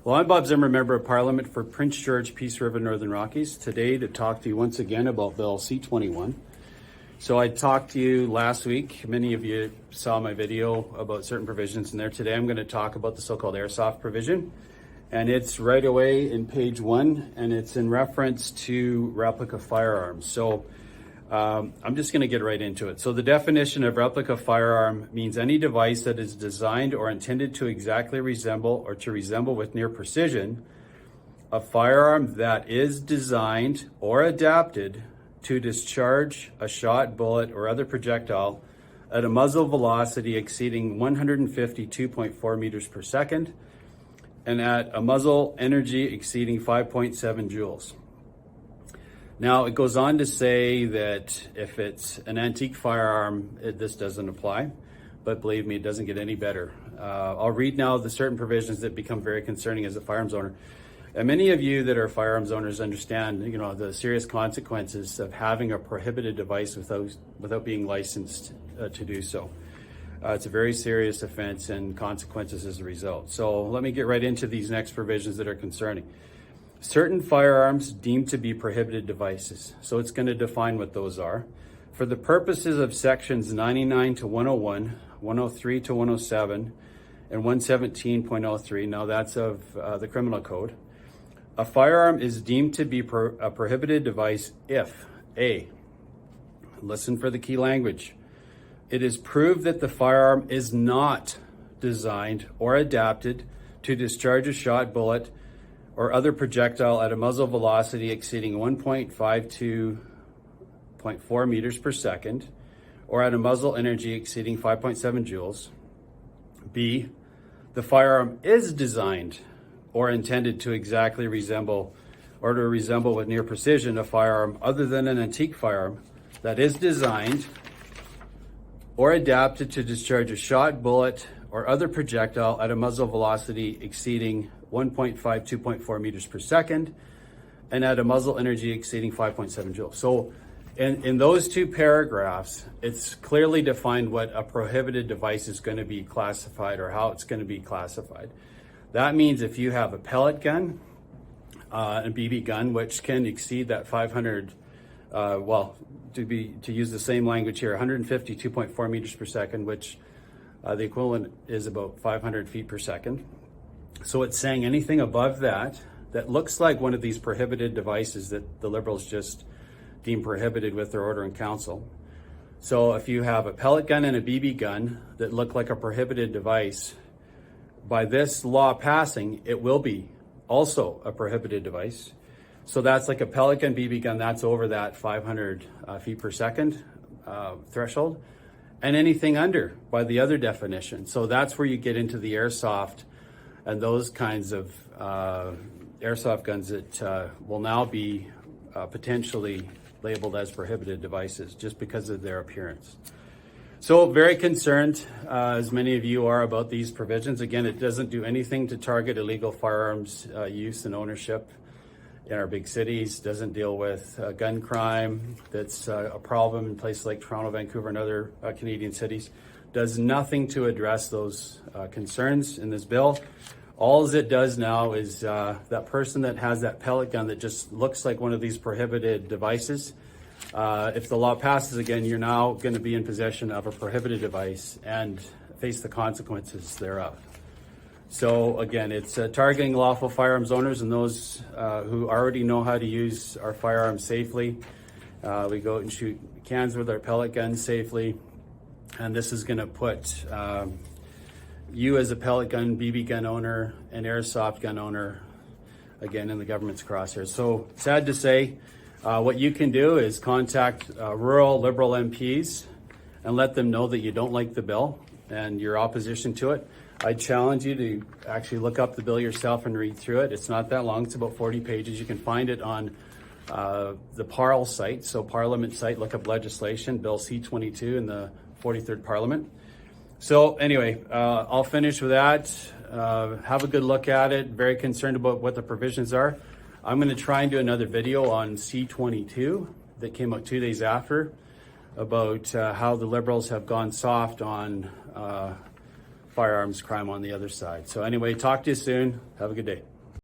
Well, I'm Bob Zimmer, Member of Parliament for Prince George, Peace River, Northern Rockies, today to talk to you once again about Bill C-21. So I talked to you last week. Many of you saw my video about certain provisions in there. Today I'm going to talk about the so-called Airsoft provision. And it's right away in page 1, and it's in reference to replica firearms. So I'm just going to get right into it. So the definition of replica firearm means any device that is designed or intended to exactly resemble or to resemble with near precision a firearm that is designed or adapted to discharge a shot, bullet, or other projectile at a muzzle velocity exceeding 152.4 meters per second and at a muzzle energy exceeding 5.7 joules. Now, it goes on to say that if it's an antique firearm, this doesn't apply, but believe me, it doesn't get any better. I'll read now the certain provisions that become very concerning as a firearms owner. And many of you that are firearms owners understand, the serious consequences of having a prohibited device without being licensed to do so. It's a very serious offense and consequences as a result. So let me get right into these next provisions that are concerning. Certain firearms deemed to be prohibited devices. So it's going to define what those are. For the purposes of sections 99 to 101, 103 to 107, and 117.03, now that's of the criminal code, a firearm is deemed to be a prohibited device if A, listen for the key language, it is proved that the firearm is not designed or adapted to discharge a shot, bullet, or other projectile at a muzzle velocity exceeding 1.52.4 meters per second, or at a muzzle energy exceeding 5.7 joules. B, the firearm is designed or intended to exactly resemble or to resemble with near precision a firearm other than an antique firearm that is designed or adapted to discharge a shot, bullet, or other projectile at a muzzle velocity exceeding 1.52.4 meters per second and at a muzzle energy exceeding 5.7 joules. So in those two paragraphs, it's clearly defined what a prohibited device is going to be classified or how it's going to be classified. That means if you have a pellet gun, a BB gun, which can exceed that 500, to use the same language here, 152.4 meters per second, which the equivalent is about 500 feet per second. So it's saying anything above that looks like one of these prohibited devices that the Liberals just deemed prohibited with their order in council. So if you have a pellet gun and a BB gun that look like a prohibited device, by this law passing, it will be also a prohibited device. So that's like a pellet gun, BB gun, that's over that 500 feet per second threshold, and anything under by the other definition. So that's where you get into the airsoft and those kinds of airsoft guns that will now be potentially labeled as prohibited devices just because of their appearance. So very concerned, as many of you are, about these provisions. Again, it doesn't do anything to target illegal firearms use and ownership in our big cities, doesn't deal with gun crime that's a problem in places like Toronto, Vancouver, and other Canadian cities, does nothing to address those concerns in this bill. All it does now is that person that has that pellet gun that just looks like one of these prohibited devices, if the law passes again, you're now going to be in possession of a prohibited device and face the consequences thereof. So again, it's targeting lawful firearms owners and those who already know how to use our firearms safely. We go out and shoot cans with our pellet guns safely, and this is going to put you as a pellet gun, BB gun owner, and airsoft gun owner, again, in the government's crosshairs. So sad to say, what you can do is contact rural Liberal MPs and let them know that you don't like the bill and your opposition to it. I challenge you to actually look up the bill yourself and read through it. It's not that long, it's about 40 pages. You can find it on the PARL site, so Parliament site, look up legislation, Bill C-22 in the 43rd Parliament. So anyway, I'll finish with that. Have a good look at it. Very concerned about what the provisions are. I'm going to try and do another video on C-22 that came out 2 days after about how the Liberals have gone soft on firearms crime on the other side. So anyway, talk to you soon. Have a good day.